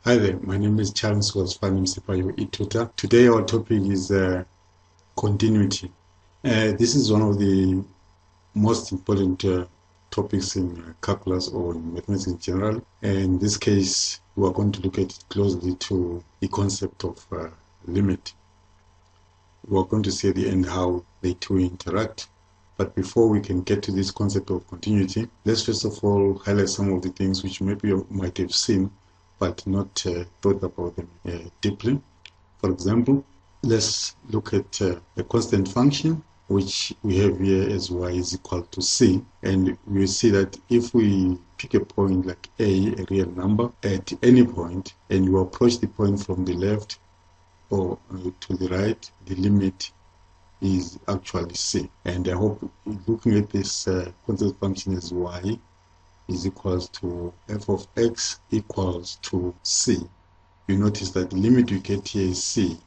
Hi there, my name is Charles Sipayo E-Tutor. Today our topic is continuity. This is one of the most important topics in calculus or in mathematics in general. And in this case, we are going to look at it closely to the concept of limit. We are going to see at the end how they two interact. But before we can get to this concept of continuity, let's first of all highlight some of the things which maybe you might have seen but not thought about them deeply. For example, let's look at a constant function which we have here as y is equal to c, and we see that if we pick a point like a real number at any point, and you approach the point from the left or to the right, the limit is actually c. And I hope looking at this constant function as y is equals to f of x equals to c, you notice that the limit we get here is c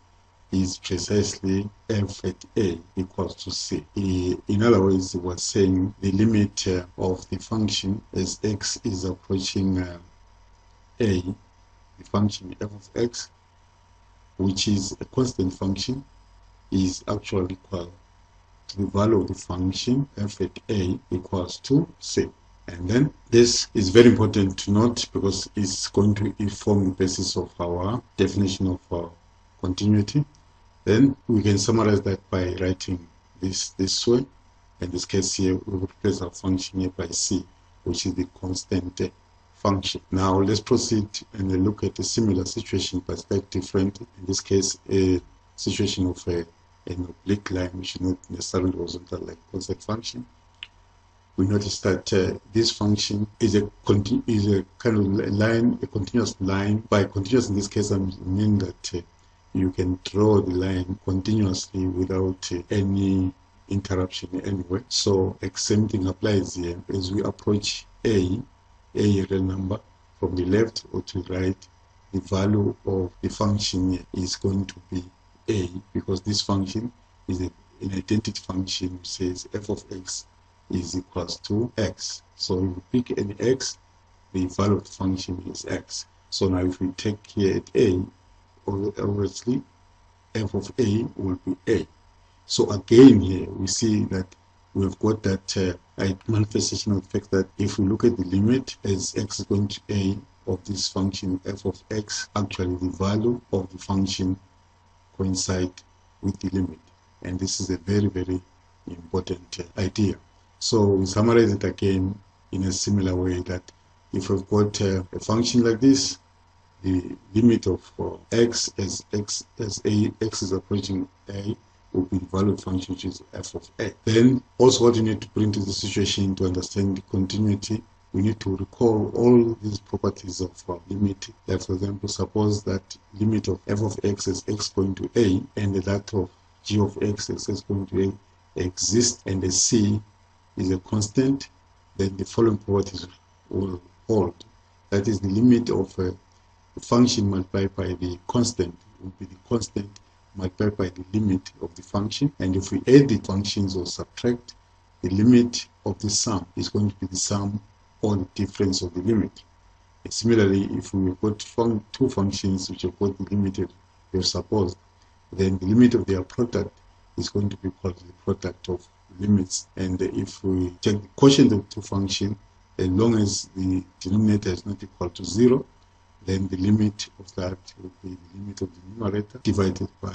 is precisely f at a equals to c. In other words, we're saying the limit of the function as x is approaching a, the function f of x, which is a constant function, is actually equal to the value of the function f at a equals to c. And then this is very important to note because it's going to inform the basis of our definition of continuity. Then we can summarize that by writing this way. In this case here, we will replace our function here by c, which is the constant function. Now let's proceed and look at a similar situation but slightly different. In this case, a situation of an oblique line, which is not necessarily horizontal like constant function. We notice that this function is a kind of line, a continuous line. By continuous in this case, I mean that you can draw the line continuously without any interruption anyway. So the same thing applies here. As we approach a real number from the left or to the right, the value of the function here is going to be a, because this function is an identity function which says f of x is equals to x. So if we pick any x, the value of the function is x. So now if we take here at a, obviously f of a will be a. So again here we see that we've got that manifestation of the fact that if we look at the limit as x is going to a of this function f of x, actually the value of the function coincide with the limit. And this is a very, very important idea. So we summarize it again in a similar way that if we've got a function like this, the limit of x as x is approaching a will be the value of the function which is f of a. Then also what you need to bring to the situation to understand the continuity, we need to recall all these properties of limit. Like for example, suppose that limit of f of x as x going to a and that of g of x as x going to a exists, and the c is a constant, then the following properties will hold. That is, the limit of the function multiplied by the constant will be the constant multiplied by the limit of the function. And if we add the functions or subtract, the limit of the sum is going to be the sum or the difference of the limit. And similarly, if we have got two functions which have got the limit we have supposed, then the limit of their product is going to be called the product of limits. And if we take the quotient of two functions, as long as the denominator is not equal to 0, then the limit of that will be the limit of the numerator divided by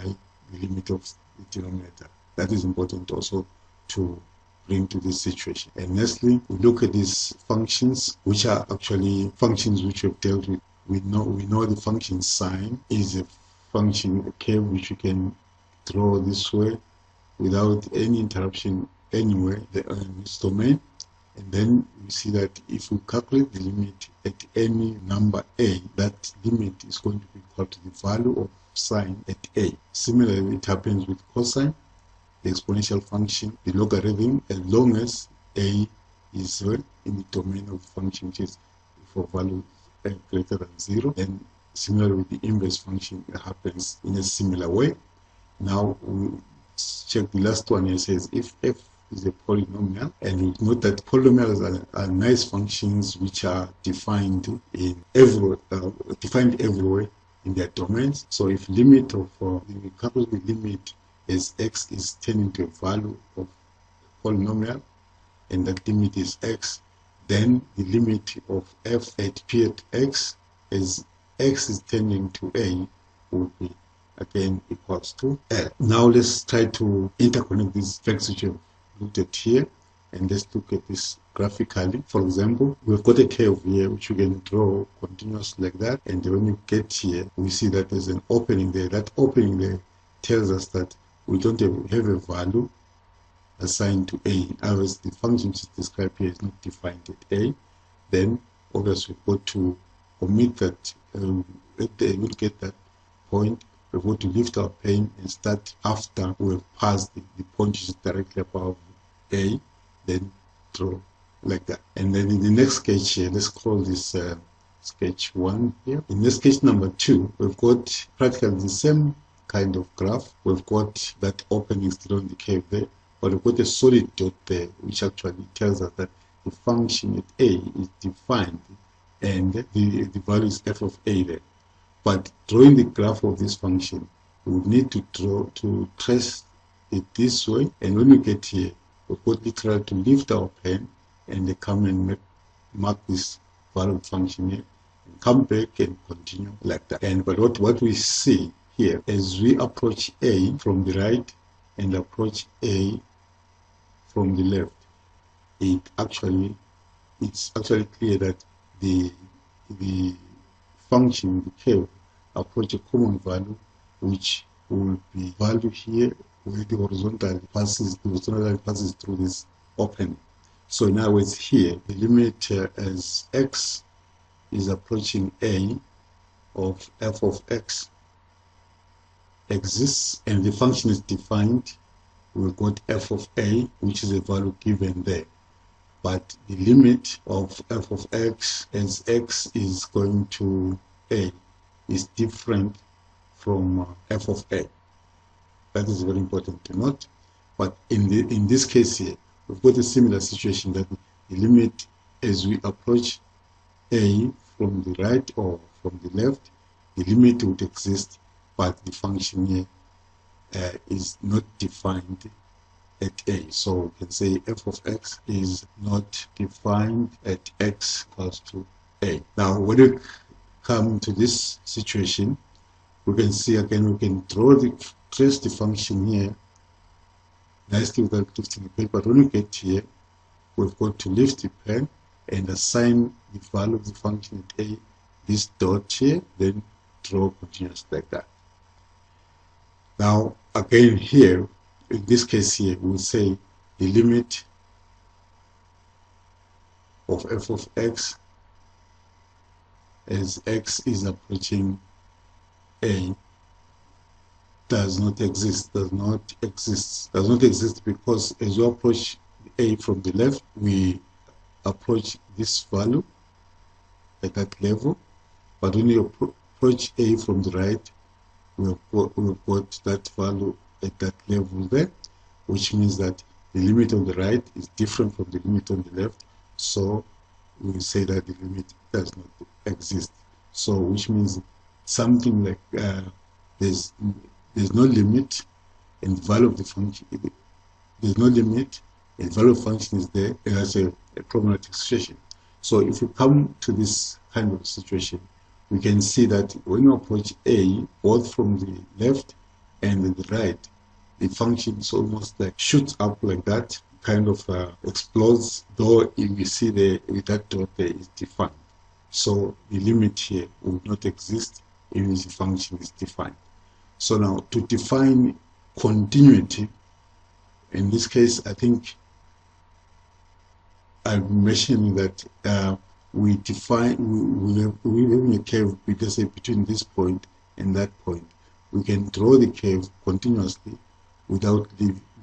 the limit of the denominator. That is important also to bring to this situation. And lastly, we look at these functions, which are actually functions which we've dealt with. We know the function sine is a function, a curve which we can draw this way without any interruption anywhere in this domain. And then we see that if we calculate the limit at any number a, that limit is going to be equal to the value of sine at a. Similarly, it happens with cosine, the exponential function, the logarithm, as long as a is in the domain of the function, which is for value greater than 0. And similarly with the inverse function, it happens in a similar way. Now we check the last one. It says if f is a polynomial, and we note that polynomials are nice functions which are defined everywhere in their domains. So if limit of we calculate the limit as x is turned into a value of polynomial, and that limit is x, then the limit of f at p at x as x is tending to a will be again equals to L. Now let's try to interconnect these facts which we've looked at here, and let's look at this graphically. For example, we've got a curve here which we can draw continuous like that, and when you get here, we see that there's an opening there. That opening there tells us that we don't have a value assigned to a. Otherwise, the function which is described here is not defined at a. Then obviously we've got to omit that. We'll get that point. We're going to lift our pen and start after we've passed the point which is directly above A, then draw like that. And then in the next sketch here, let's call this sketch 1 here. In this sketch number 2, we've got practically the same kind of graph. We've got that opening still on the curve there, but we've got a solid dot there, which actually tells us that the function at A is defined and the value is f of A there. But drawing the graph of this function, we would need to trace it this way, and when we get here, we've got literally to lift our pen and come and mark this value function here, and come back and continue like that. And but what we see here, as we approach A from the right and approach A from the left, it's actually clear that the function, the curve, approach a common value, which will be value here where the horizontal passes through this opening. So in other words, here the limit as x is approaching a of f of x exists, and the function is defined. We've got f of a, which is a value given there. But the limit of f of x as x is going to a is different from f of a. That is very important to note. But in this case here, we've got a similar situation that the limit as we approach a from the right or from the left, the limit would exist, but the function here is not defined at a. So we can say f of x is not defined at x equals to a. Now when we come to this situation, we can see again, we can trace the function here nicely without lifting the pen. But when we get here, we've got to lift the pen and assign the value of the function at a, this dot here, then draw continuous like that. Now again here, in this case here, we'll say the limit of f of x as x is approaching a does not exist because as we approach a from the left, we approach this value at that level, but when you approach a from the right, we've got that value at that level there, which means that the limit on the right is different from the limit on the left, so we will say that the limit does not exist. So which means something like there's no limit and the value of the function, there's no limit and the value of function is there, and that's a problematic situation. So if we come to this kind of situation, we can see that when you approach a both from the left and the right, the function is almost like shoots up like that, kind of explodes, though if we see that dot there is defined. So the limit here will not exist even if the function is defined. So now to define continuity, in this case, I think I'm mentioning that we define, we have a curve, because between this point and that point, we can draw the curve continuously without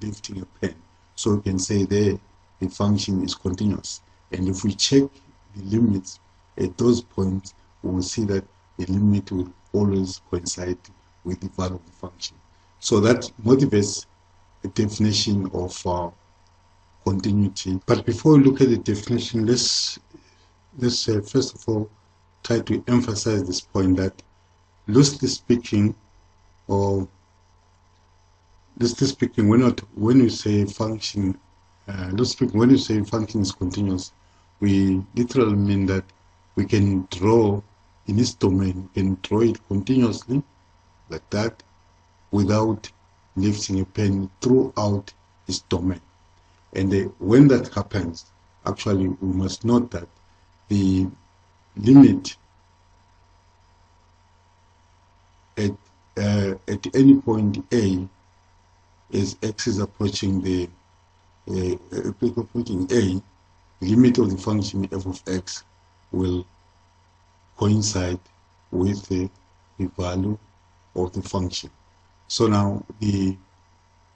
lifting a pen. So we can say there the function is continuous. And if we check the limits at those points, we will see that the limit will always coincide with the value of the function. So that motivates the definition of continuity. But before we look at the definition, let's first of all try to emphasize this point that loosely speaking, when you say function, when you say function is continuous, we literally mean that we can draw in its domain, we can draw it continuously like that without lifting a pen throughout its domain. And when that happens, actually we must note that the limit at any point A, as x is approaching the approaching A, limit of the function f of x will coincide with the value of the function. So now the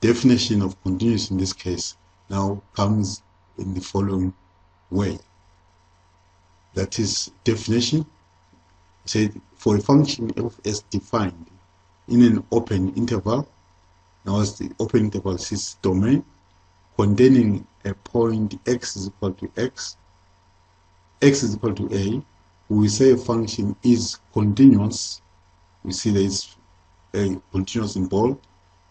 definition of continuous in this case now comes in the following way. That is, definition said for a function f of s defined in an open interval. Now as the open interval is its domain containing a point x is equal to x is equal to a, we say a function is continuous. We see there is a continuous involved.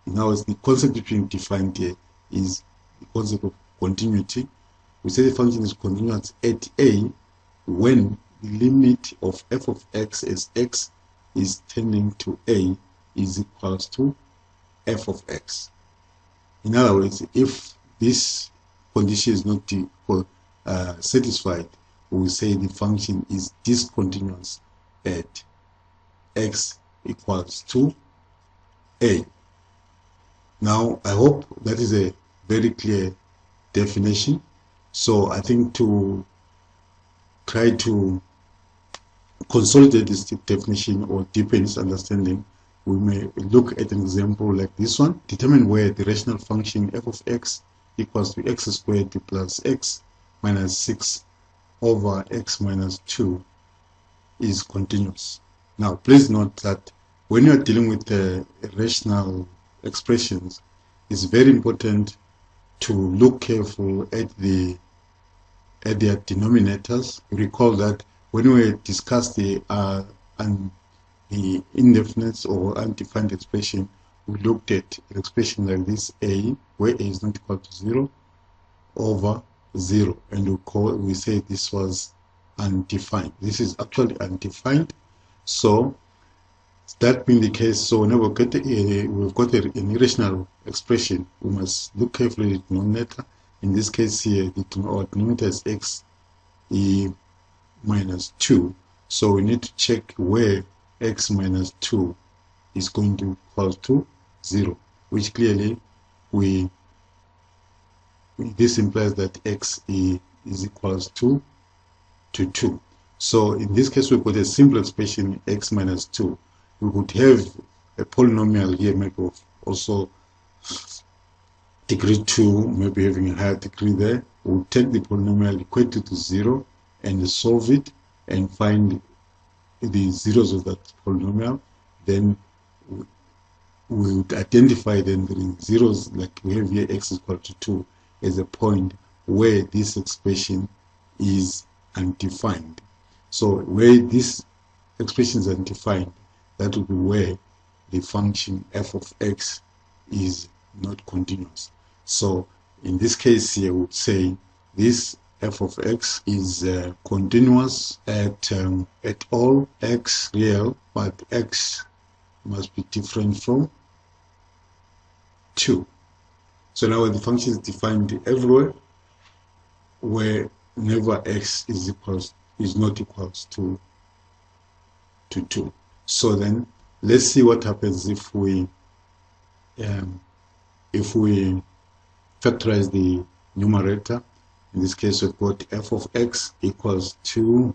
Now as the concept between defined here is the concept of continuity. We say the function is continuous at a when the limit of f of x as x is tending to a is equals to f of x. In other words, if this condition is not satisfied, we will say the function is discontinuous at x equals to a. Now, I hope that is a very clear definition. So I think to try to consolidate this definition or deepen its understanding, we may look at an example like this one. Determine where the rational function f of x equals to x squared plus x minus 6 over x minus 2 is continuous. Now, please note that when you are dealing with rational expressions, it's very important to look careful at their denominators. Recall that when we discussed the indefinite or undefined expression, we looked at an expression like this a, where a is not equal to 0 over 0, and we say this was undefined. This is actually undefined. So that being the case, so whenever we've got an irrational expression, we must look carefully at the denominator. In this case here, our denominator is x minus 2. So we need to check where x minus 2 is going to equal to 0, which clearly this implies that x is equals to 2. So in this case, we've got a simple expression x minus 2. We could have a polynomial here, maybe of also degree 2, maybe having a higher degree there. We'll take the polynomial, equate it to 0, and solve it and find the zeros of that polynomial. Then we would identify then the zeros, like we have here x is equal to 2, as a point where this expression is undefined. So where this expression is undefined, that will be where the function f of x is not continuous. So in this case here, we would say this f of x is continuous at all x real, but x must be different from 2. So now the function is defined everywhere whenever x is not equals to 2. So then let's see what happens if we factorize the numerator. In this case, we've got f of x equals to,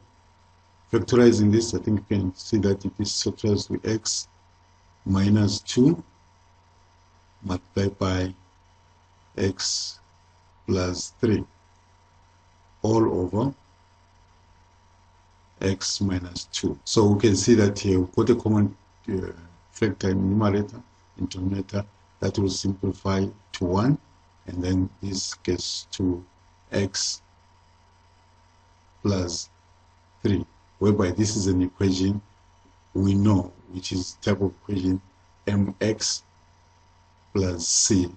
factorizing this, I think you can see that it is factorized with x minus 2 multiplied by x plus 3 all over x minus 2. So we can see that here we've got a common factor in numerator and denominator that will simplify to 1. and then this gets to x plus 3, whereby this is an equation we know, which is type of equation mx plus c,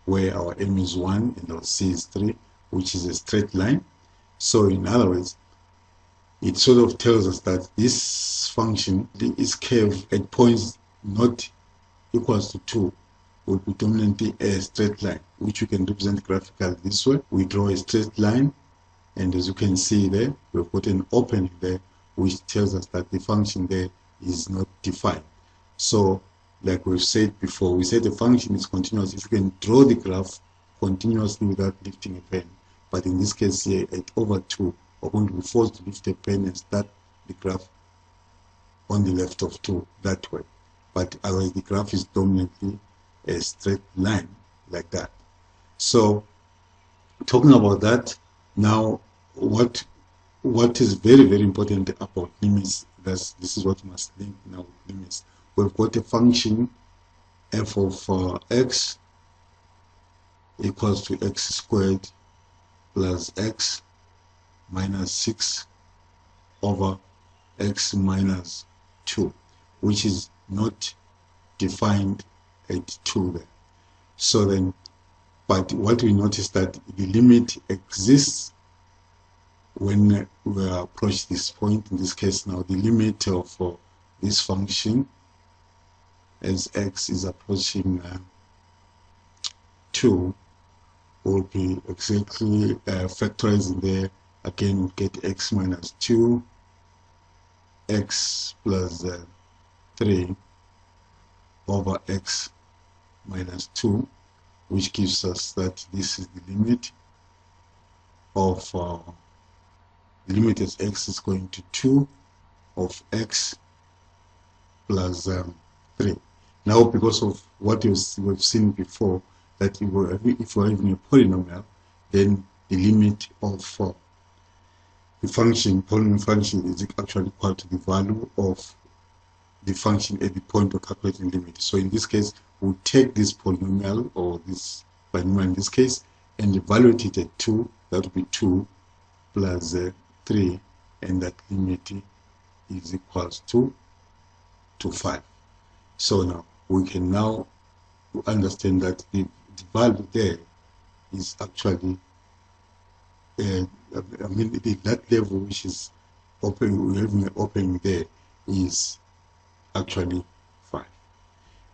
where our m is 1 and our c is 3, which is a straight line. So in other words, it sort of tells us that this function is curved at points not equals to 2 will be dominantly a straight line, which we can represent graphically this way. We draw a straight line, and as you can see there, we've got an opening there, which tells us that the function there is not defined. So like we've said before, we said the function is continuous if you can draw the graph continuously without lifting a pen. But in this case here, at over 2, we're going to be forced to lift a pen and start the graph on the left of 2 that way. But otherwise the graph is dominantly a straight line like that. So talking about that, now what is very, very important about limits, this is what we must link now with limits. We've got a function f of x equals to x squared plus x minus 6 over x minus 2, which is not defined at 2 there. So then, but what we notice that the limit exists when we approach this point. In this case now, the limit of this function as x is approaching 2 will be exactly factorizing there. Again, we get x minus 2, x plus 3 over x minus 2, which gives us that this is the limit of the limit as x is going to 2 of x plus 3. Now, because of what we've seen before, that if we're having a polynomial, then the limit of the polynomial function is actually equal to the value of the function at the point of calculating limit. So in this case, we'll take this polynomial, or this binomial in this case, and evaluate it at 2. That will be 2 plus 3, and that limit is equals to 5. So now we can now understand that the value there is actually that level which is open, we're having an opening there, is actually 5.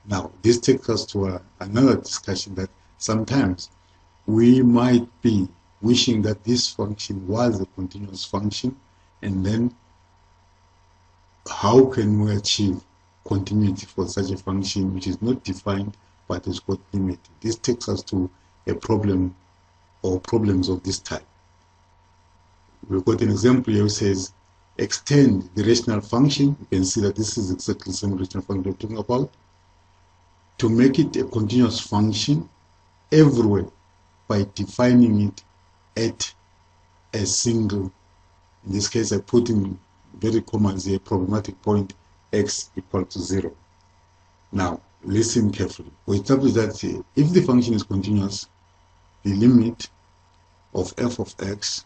Now this takes us to another discussion, that sometimes we might be wishing that this function was a continuous function, and then how can we achieve continuity for such a function which is not defined but has got limit? This takes us to a problem, or problems of this type. We've got an example here which says extend the rational function. You can see that this is exactly the same rational function we're talking about, to make it a continuous function everywhere by defining it at a single, in this case I put in very common here, problematic point x equal to 0. Now listen carefully. We establish that if the function is continuous, the limit of f of x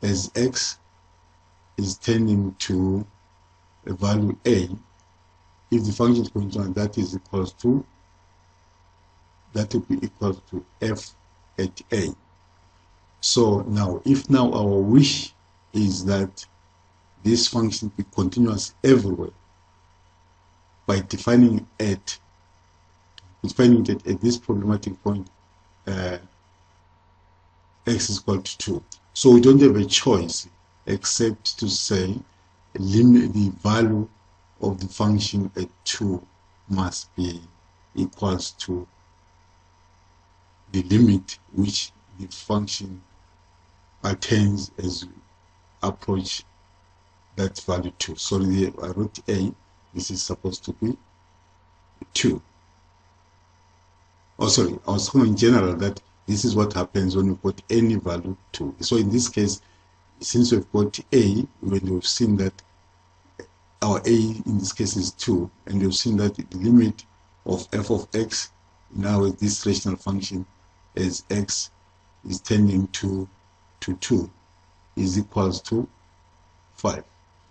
as x is tending to a value a, if the function is continuous, that is equals to, that will be equal to f at a. So now, if now our wish is that this function be continuous everywhere by defining it at this problematic point, x is equal to 2. So we don't have a choice except to say the value of the function at 2 must be equals to the limit which the function attains as we approach that value 2. Sorry, I wrote a, this is supposed to be 2. Oh, sorry, I was talking in general that this is what happens when we put any value 2. So in this case, since we've got a, when we've seen that our a in this case is 2, and we've seen that the limit of f of x now this rational function as x is tending to 2 is equals to 5.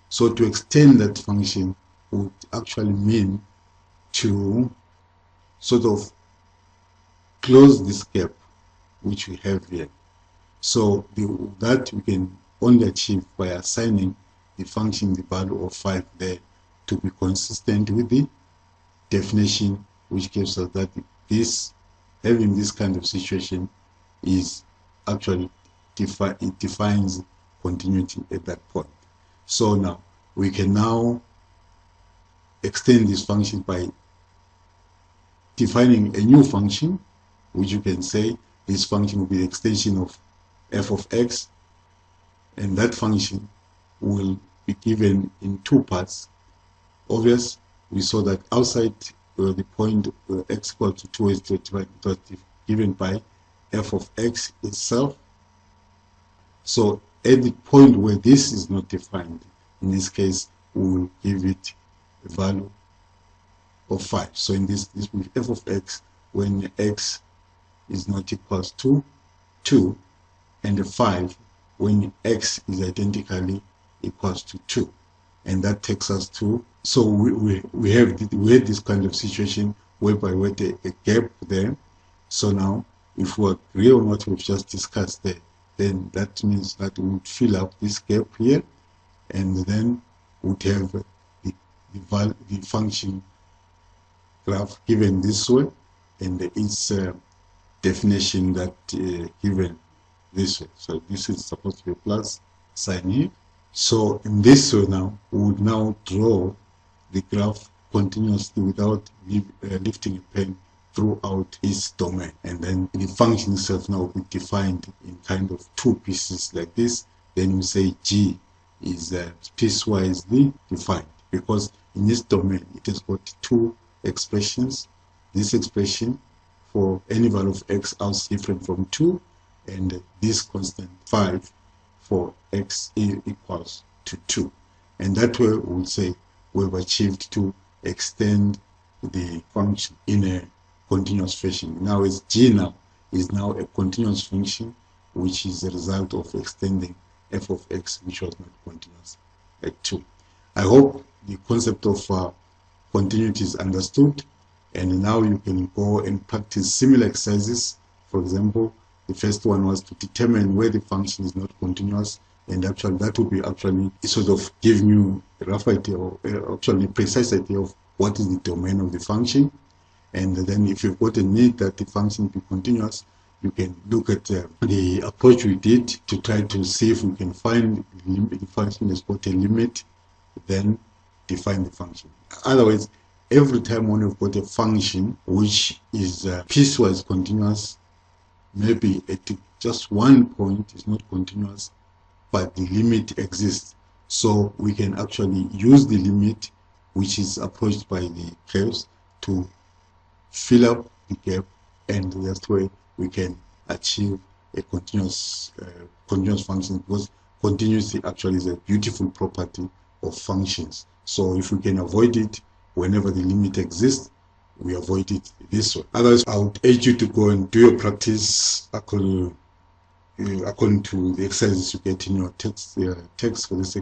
So to extend that function would actually mean to sort of close this gap which we have here. So that we can only achieve by assigning the function the value of 5 there to be consistent with the definition, which gives us that having this kind of situation is actually it defines continuity at that point. So now we can now extend this function by defining a new function, which you can say this function will be the extension of f of x, and that function will be given in 2 parts. Obvious, we saw that outside the point x equal to 2 is given by f of x itself. So at the point where this is not defined, in this case we will give it a value of 5. So in this with f of x, when x is not equals to 2, and 5 when x is identically equals to 2. And that takes us to, so we had this kind of situation whereby we had a gap there. So now if we agree on what we've just discussed there, then that means that we would fill up this gap here, and then would have the function graph given this way, and its definition that given this way. So this is supposed to be plus sign here. So in this way now, we would now draw the graph continuously without lifting a pen throughout its domain, and then the function itself now will be defined in kind of 2 pieces like this. Then we say G is piecewise defined, because in this domain it has got 2 expressions. This expression for any value of x is different from 2, and this constant 5 for x equals to 2. And that way we will say we've achieved to extend the function in a continuous fashion. Now as G now is now a continuous function, which is a result of extending f of x, which was not continuous at 2. I hope the concept of continuity is understood, and now you can go and practice similar exercises. For example, the first one was to determine where the function is not continuous, and actually that will be actually sort of giving you a rough idea, or actually a precise idea of what is the domain of the function. And then if you've got a need that the function be continuous, you can look at the approach we did to try to see if we can find the function has got a limit, then define the function. Otherwise, every time when you've got a function which is piecewise continuous, maybe at just one point is not continuous, but the limit exists. So we can actually use the limit, which is approached by the curves, to fill up the gap, and that way we can achieve a continuous function, because continuity actually is a beautiful property of functions. So if we can avoid it whenever the limit exists, we avoid it this way. Otherwise, I would urge you to go and do your practice according to the exercises you get in your text for this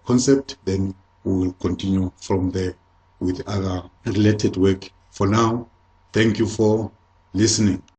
concept. Then we will continue from there with other related work. For now, thank you for listening.